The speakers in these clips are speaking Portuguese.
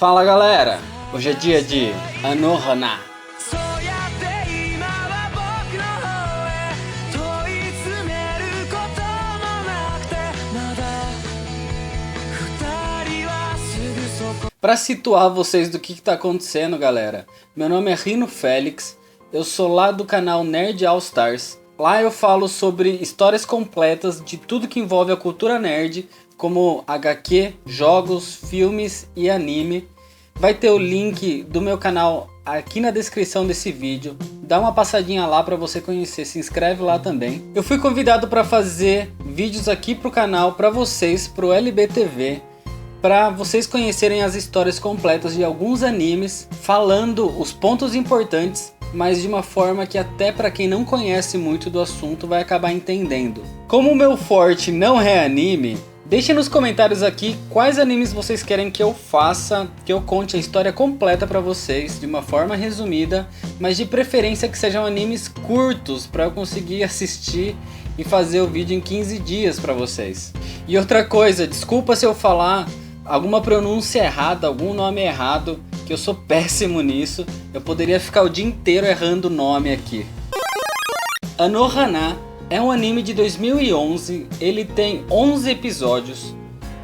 Fala galera, hoje é dia de Anohana. Para situar vocês do que está acontecendo, galera, meu nome é Rino Félix, eu sou lá do canal Nerd All Stars. Lá eu falo sobre histórias completas de tudo que envolve a cultura nerd, como HQ, jogos, filmes e anime. Vai ter o link do meu canal aqui na descrição desse vídeo. Dá uma passadinha lá para você conhecer, se inscreve lá também. Eu fui convidado para fazer vídeos aqui pro canal para vocês, pro LBTV, para vocês conhecerem as histórias completas de alguns animes, falando os pontos importantes, mas de uma forma que até para quem não conhece muito do assunto vai acabar entendendo. Como o meu forte não é anime, deixem nos comentários aqui quais animes vocês querem que eu faça, que eu conte a história completa para vocês de uma forma resumida, mas de preferência que sejam animes curtos para eu conseguir assistir e fazer o vídeo em 15 dias para vocês. E outra coisa, desculpa se eu falar alguma pronúncia errada, algum nome errado, que eu sou péssimo nisso, eu poderia ficar o dia inteiro errando o nome aqui. Anohana é um anime de 2011, ele tem 11 episódios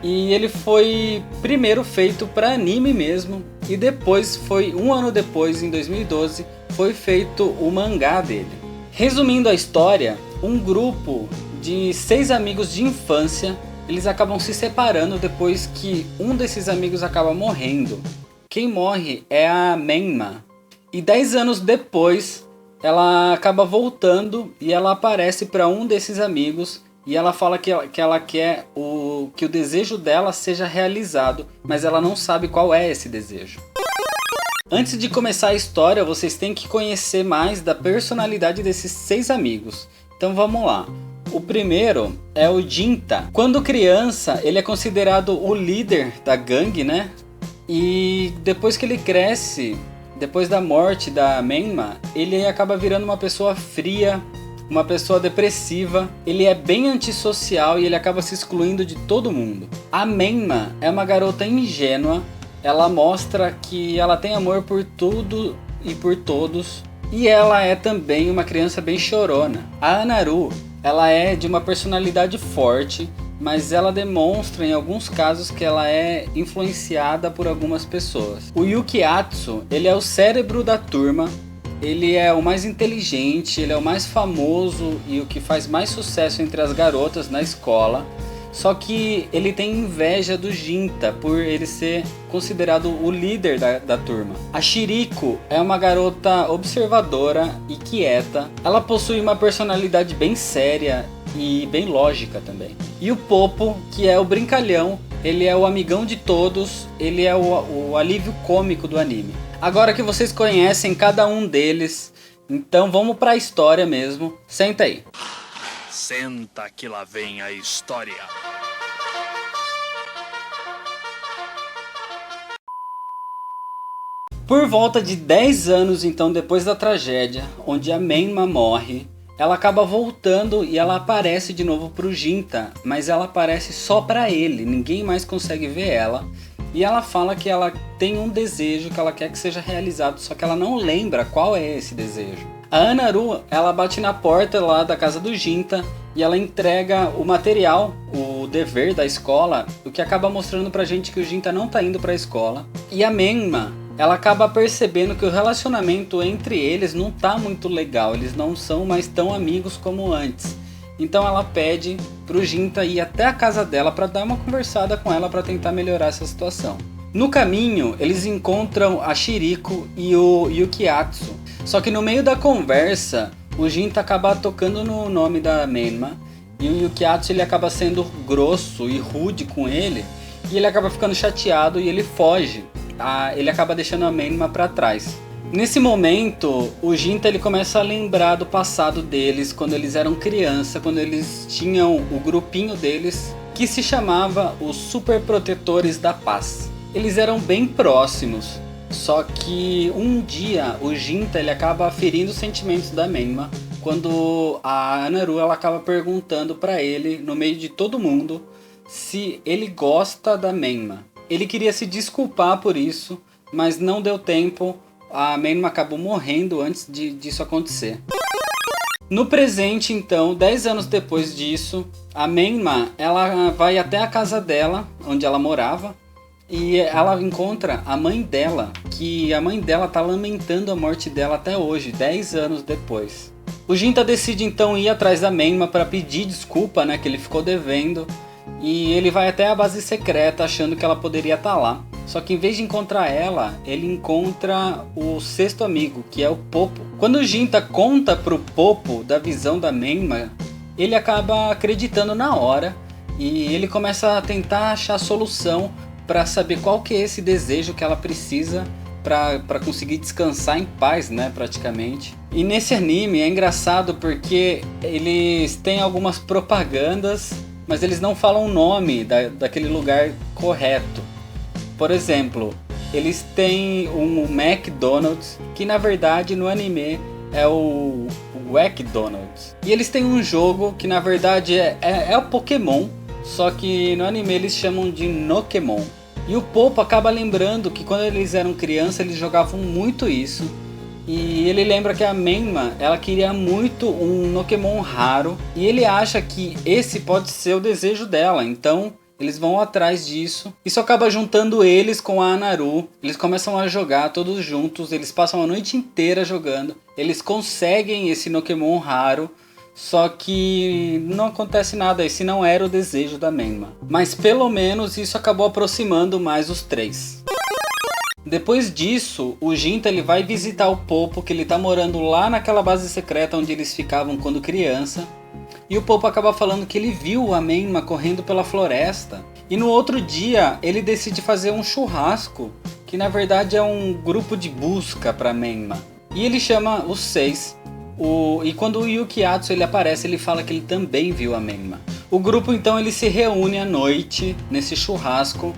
e ele foi primeiro feito para anime mesmo e depois um ano depois, em 2012, foi feito o mangá dele. Resumindo a história, um grupo de 6 amigos de infância, eles acabam se separando depois que um desses amigos acaba morrendo. Quem morre é a Menma e 10 anos depois ela acaba voltando e ela aparece para um desses amigos e ela fala que ela quer que o desejo dela seja realizado, mas ela não sabe qual é esse desejo. Antes de começar a história, vocês têm que conhecer mais da personalidade desses 6 amigos. Então vamos lá. O primeiro é o Jinta. Quando criança, ele é considerado o líder da gangue, né? E depois que ele cresce, depois da morte da Menma, ele acaba virando uma pessoa fria, uma pessoa depressiva. Ele é bem antissocial e ele acaba se excluindo de todo mundo. A Menma é uma garota ingênua. Ela mostra que ela tem amor por tudo e por todos. E ela é também uma criança bem chorona. A Anaru, ela é de uma personalidade forte, mas ela demonstra em alguns casos que ela é influenciada por algumas pessoas. O Yukiatsu, ele é o cérebro da turma, ele é o mais inteligente, ele é o mais famoso e o que faz mais sucesso entre as garotas na escola. Só que ele tem inveja do Jinta por ele ser considerado o líder da turma. A Shiriko é uma garota observadora e quieta. Ela possui uma personalidade bem séria e bem lógica também. E o Popo, que é o brincalhão, ele é o amigão de todos, ele é o alívio cômico do anime. Agora que vocês conhecem cada um deles, então vamos para a história mesmo. Senta aí. Senta que lá vem a história. Por volta de 10 anos então depois da tragédia, onde a Menma morre, ela acaba voltando e ela aparece de novo pro Jinta, mas ela aparece só pra ele, ninguém mais consegue ver ela. E ela fala que ela tem um desejo que ela quer que seja realizado, só que ela não lembra qual é esse desejo. A Anaru, ela bate na porta lá da casa do Jinta e ela entrega o material, o dever da escola, o que acaba mostrando pra gente que o Jinta não tá indo pra escola. E a Menma, ela acaba percebendo que o relacionamento entre eles não tá muito legal, eles não são mais tão amigos como antes. Então ela pede pro Jinta ir até a casa dela para dar uma conversada com ela para tentar melhorar essa situação. No caminho, eles encontram a Shiriko e o Yukiatsu. Só que no meio da conversa, o Jinta acaba tocando no nome da Menma e o Yukiatsu ele acaba sendo grosso e rude com ele e ele acaba ficando chateado e ele foge. Ele acaba deixando a Menma para trás. Nesse momento, o Jinta ele começa a lembrar do passado deles, quando eles eram criança, quando eles tinham o grupinho deles, que se chamava os Super Protetores da Paz. Eles eram bem próximos, só que um dia o Jinta ele acaba ferindo os sentimentos da Menma, quando a Anaru ela acaba perguntando para ele, no meio de todo mundo, se ele gosta da Menma. Ele queria se desculpar por isso, mas não deu tempo. A Menma acabou morrendo antes disso acontecer. No presente, então, 10 anos depois disso, a Menma, ela vai até a casa dela, onde ela morava, e ela encontra a mãe dela, que a mãe dela tá lamentando a morte dela até hoje, 10 anos depois. O Ginta decide então ir atrás da Menma para pedir desculpa, né, que ele ficou devendo, e ele vai até a base secreta achando que ela poderia estar lá. Só que em vez de encontrar ela, ele encontra o sexto amigo, que é o Popo. Quando o Ginta conta pro Popo da visão da Menma, ele acaba acreditando na hora e ele começa a tentar achar solução para saber qual que é esse desejo que ela precisa para conseguir descansar em paz, né, praticamente. E nesse anime é engraçado porque eles têm algumas propagandas, mas eles não falam o nome daquele lugar correto. Por exemplo, eles têm um McDonald's, que na verdade no anime é o Wackdonald's. E eles têm um jogo que na verdade é o Pokémon, só que no anime eles chamam de Nokemon. E o Popo acaba lembrando que quando eles eram crianças eles jogavam muito isso. E ele lembra que a Menma, ela queria muito um Nokemon raro. E ele acha que esse pode ser o desejo dela, então eles vão atrás disso. Isso acaba juntando eles com a Anaru. Eles começam a jogar todos juntos. Eles passam a noite inteira jogando. Eles conseguem esse Nokemon raro. Só que não acontece nada. Esse não era o desejo da Menma. Mas pelo menos isso acabou aproximando mais os três. Depois disso, o Ginta ele vai visitar o Popo, que ele tá morando lá naquela base secreta onde eles ficavam quando criança. E o Popo acaba falando que ele viu a Menma correndo pela floresta. E no outro dia ele decide fazer um churrasco, que na verdade é um grupo de busca para Menma. E ele chama os 6. E quando o Yukiatsu ele aparece, ele fala que ele também viu a Menma. O grupo então ele se reúne à noite nesse churrasco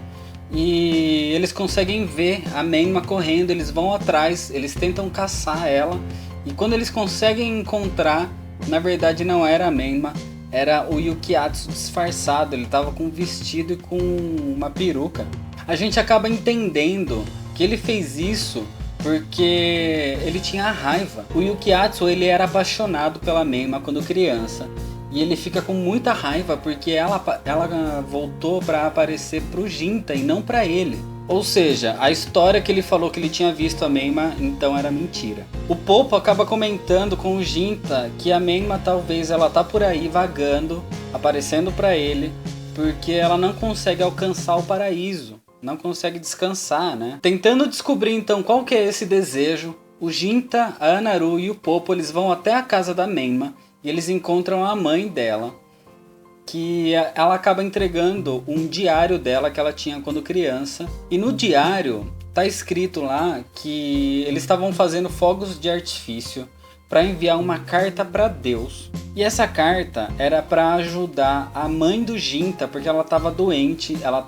e eles conseguem ver a Menma correndo. Eles vão atrás, eles tentam caçar ela. E quando eles conseguem encontrar, na verdade não era a Menma, era o Yukiatsu disfarçado. Ele estava com um vestido e com uma peruca. A gente acaba entendendo que ele fez isso porque ele tinha raiva. O Yukiatsu ele era apaixonado pela Menma quando criança. E ele fica com muita raiva porque ela voltou para aparecer pro Ginta e não para ele. Ou seja, a história que ele falou que ele tinha visto a Menma, então era mentira. O Popo acaba comentando com o Ginta que a Menma talvez ela tá por aí vagando, aparecendo para ele, porque ela não consegue alcançar o paraíso, não consegue descansar, né? Tentando descobrir então qual que é esse desejo, o Ginta, a Anaru e o Popo eles vão até a casa da Menma e eles encontram a mãe dela, que ela acaba entregando um diário dela que ela tinha quando criança. E no diário tá escrito lá que eles estavam fazendo fogos de artifício para enviar uma carta para Deus. E essa carta era para ajudar a mãe do Ginta, porque ela estava doente, ela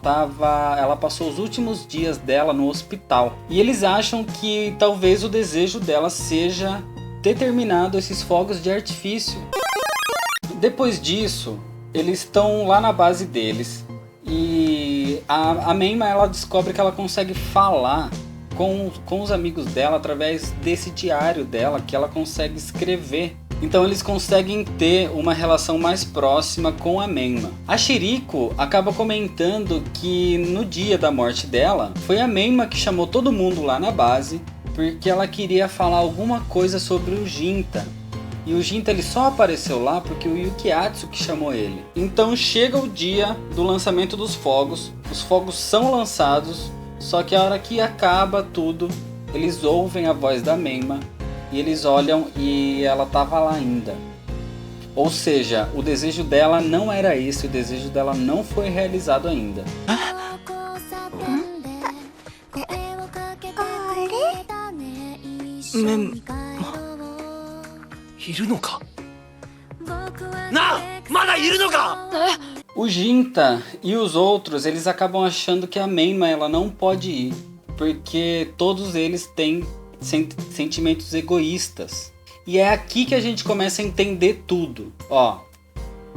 passou os últimos dias dela no hospital. E eles acham que talvez o desejo dela seja ter terminado esses fogos de artifício. Depois disso, eles estão lá na base deles e a Menma ela descobre que ela consegue falar com os amigos dela através desse diário dela que ela consegue escrever. Então eles conseguem ter uma relação mais próxima com a Menma. A Shiriko acaba comentando que no dia da morte dela foi a Menma que chamou todo mundo lá na base porque ela queria falar alguma coisa sobre o Ginta. E o Ginta ele só apareceu lá porque o Yukiatsu que chamou ele. Então chega o dia do lançamento dos fogos. Os fogos são lançados. Só que a hora que acaba tudo, eles ouvem a voz da Menma. E eles olham e ela tava lá ainda. Ou seja, o desejo dela não era esse. O desejo dela não foi realizado ainda. O Ginta e os outros, eles acabam achando que a Menma ela não pode ir, porque todos eles têm sentimentos egoístas. E é aqui que a gente começa a entender tudo. Ó,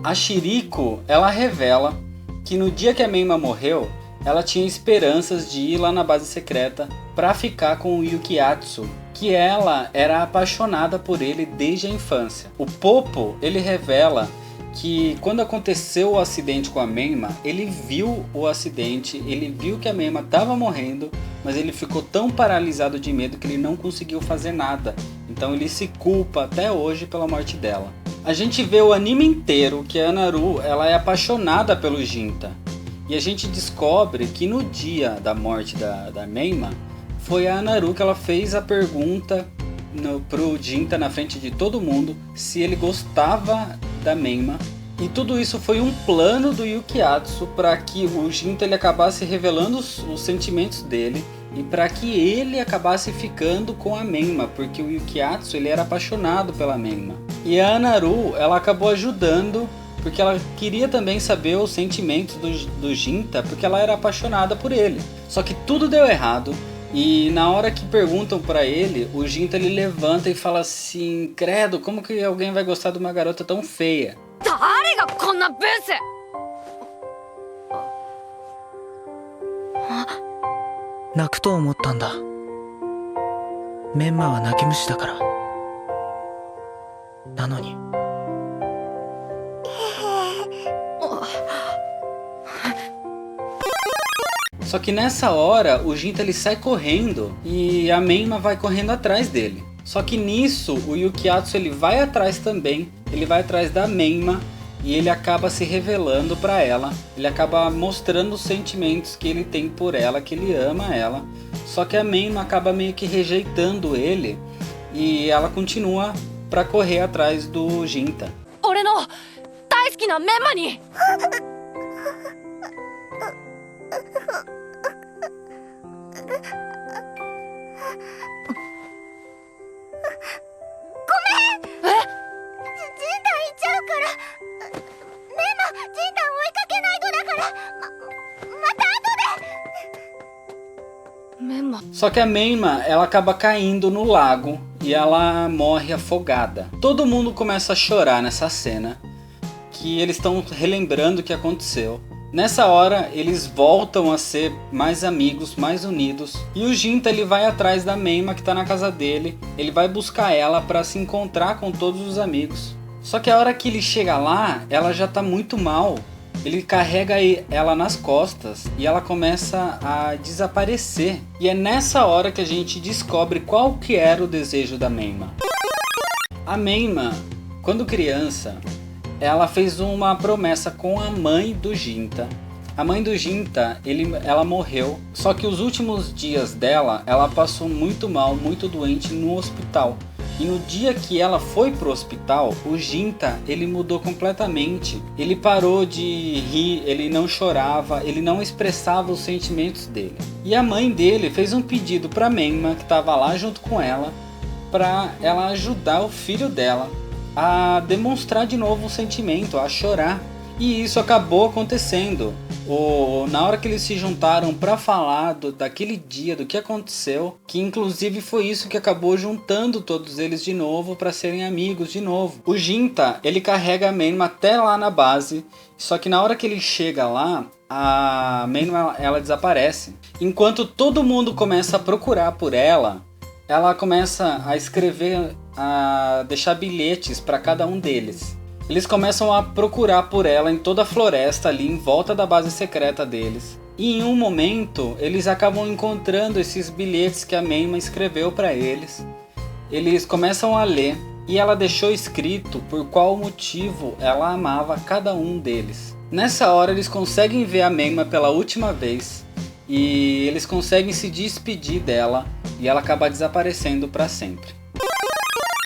a Shiriko, ela revela que no dia que a Menma morreu, ela tinha esperanças de ir lá na base secreta para ficar com o Yukiatsu, que ela era apaixonada por ele desde a infância. O Popo, ele revela que quando aconteceu o acidente com a Menma, ele viu o acidente, ele viu que a Menma estava morrendo, mas ele ficou tão paralisado de medo que ele não conseguiu fazer nada. Então ele se culpa até hoje pela morte dela. A gente vê o anime inteiro que a Anaru, ela é apaixonada pelo Ginta. E a gente descobre que no dia da morte da Menma, foi a Anaru que ela fez a pergunta pro Ginta na frente de todo mundo se ele gostava da Menma. E tudo isso foi um plano do Yukiatsu para que o Ginta ele acabasse revelando os sentimentos dele e para que ele acabasse ficando com a Menma, porque o Yukiatsu ele era apaixonado pela Menma. E a Anaru, ela acabou ajudando porque ela queria também saber os sentimentos do Ginta, porque ela era apaixonada por ele. Só que tudo deu errado. E na hora que perguntam pra ele, o Ginta ele levanta e fala assim: credo, como que alguém vai gostar de uma garota tão feia? 誰がこんなブス。泣くと思ったんだ。メンマは泣き虫だから。なのに。Só que nessa hora, o Ginta ele sai correndo e a Menma vai correndo atrás dele. Só que nisso, o Yukiatsu ele vai atrás também, ele vai atrás da Menma e ele acaba se revelando pra ela. Ele acaba mostrando os sentimentos que ele tem por ela, que ele ama ela. Só que a Menma acaba meio que rejeitando ele e ela continua pra correr atrás do Ginta. 俺の大好きなメンマに。Só que a Menma, ela acaba caindo no lago e ela morre afogada. Todo mundo começa a chorar nessa cena, que eles estão relembrando o que aconteceu. Nessa hora, eles voltam a ser mais amigos, mais unidos. E o Ginta ele vai atrás da Menma que está na casa dele. Ele vai buscar ela para se encontrar com todos os amigos. Só que a hora que ele chega lá, ela já está muito mal. Ele carrega ela nas costas e ela começa a desaparecer. E é nessa hora que a gente descobre qual que era o desejo da Menma. A Menma, quando criança, ela fez uma promessa com a mãe do Ginta. A mãe do Ginta, ela morreu. Só que os últimos dias dela, ela passou muito mal, muito doente no hospital. E no dia que ela foi pro hospital, o Ginta, ele mudou completamente. Ele parou de rir, ele não chorava, ele não expressava os sentimentos dele. E a mãe dele fez um pedido pra Menma, que estava lá junto com ela, para ela ajudar o filho dela a demonstrar de novo o sentimento, a chorar. E isso acabou acontecendo. Na hora que eles se juntaram para falar daquele dia, do que aconteceu, que inclusive foi isso que acabou juntando todos eles de novo para serem amigos de novo. O Ginta, ele carrega a Menma até lá na base, só que na hora que ele chega lá, a Menma ela desaparece. Enquanto todo mundo começa a procurar por ela começa a escrever, a deixar bilhetes para cada um deles. Eles começam a procurar por ela em toda a floresta ali em volta da base secreta deles. E em um momento, eles acabam encontrando esses bilhetes que a Menma escreveu para eles. Eles começam a ler e ela deixou escrito por qual motivo ela amava cada um deles. Nessa hora, eles conseguem ver a Menma pela última vez e eles conseguem se despedir dela e ela acaba desaparecendo para sempre.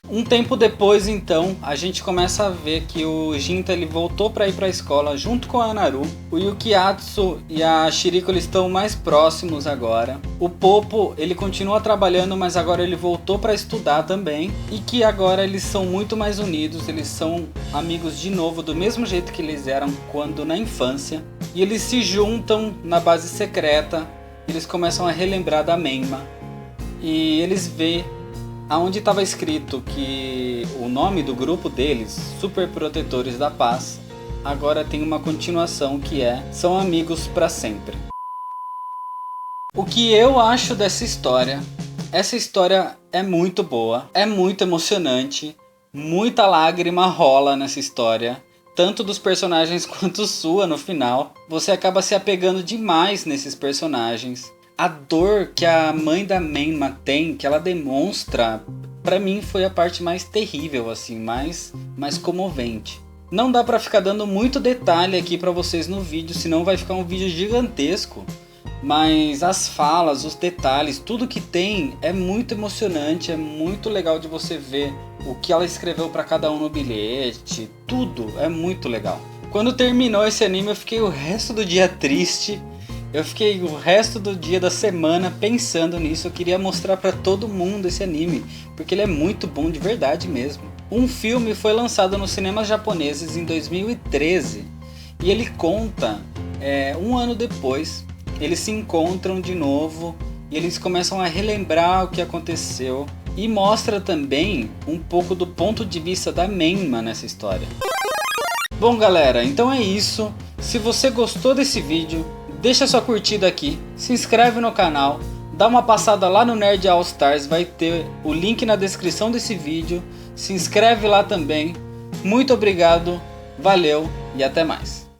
Um tempo depois, então, a gente começa a ver que o Ginta ele voltou para ir para a escola junto com a Anaru. O Yukiatsu e a Shiriko eles estão mais próximos agora. O Popo ele continua trabalhando, mas agora ele voltou para estudar também. E que agora eles são muito mais unidos, eles são amigos de novo, do mesmo jeito que eles eram quando na infância. E eles se juntam na base secreta, eles começam a relembrar da Menma. E eles veem aonde estava escrito que o nome do grupo deles, Super Protetores da Paz, agora tem uma continuação que são amigos para sempre. que eu acho dessa história? Essa história é muito boa, é muito emocionante, muita lágrima rola nessa história, tanto dos personagens quanto sua no final. Você acaba se apegando demais nesses personagens. A dor que a mãe da Menma tem, que ela demonstra, pra mim foi a parte mais terrível, assim, mais comovente. Não dá pra ficar dando muito detalhe aqui pra vocês no vídeo, senão vai ficar um vídeo gigantesco. Mas as falas, os detalhes, tudo que tem é muito emocionante, é muito legal de você ver o que ela escreveu pra cada um no bilhete, tudo é muito legal. Quando terminou esse anime eu fiquei o resto do dia triste, eu fiquei o resto do dia da semana pensando nisso, eu queria mostrar pra todo mundo esse anime, porque ele é muito bom de verdade mesmo. Um filme foi lançado nos cinemas japoneses em 2013 e ele conta um ano depois. Eles se encontram de novo e eles começam a relembrar o que aconteceu. E mostra também um pouco do ponto de vista da Menma nessa história. Bom galera, então é isso. Se você gostou desse vídeo, deixa sua curtida aqui, se inscreve no canal, dá uma passada lá no Nerd All Stars, vai ter o link na descrição desse vídeo. Se inscreve lá também. Muito obrigado, valeu e até mais.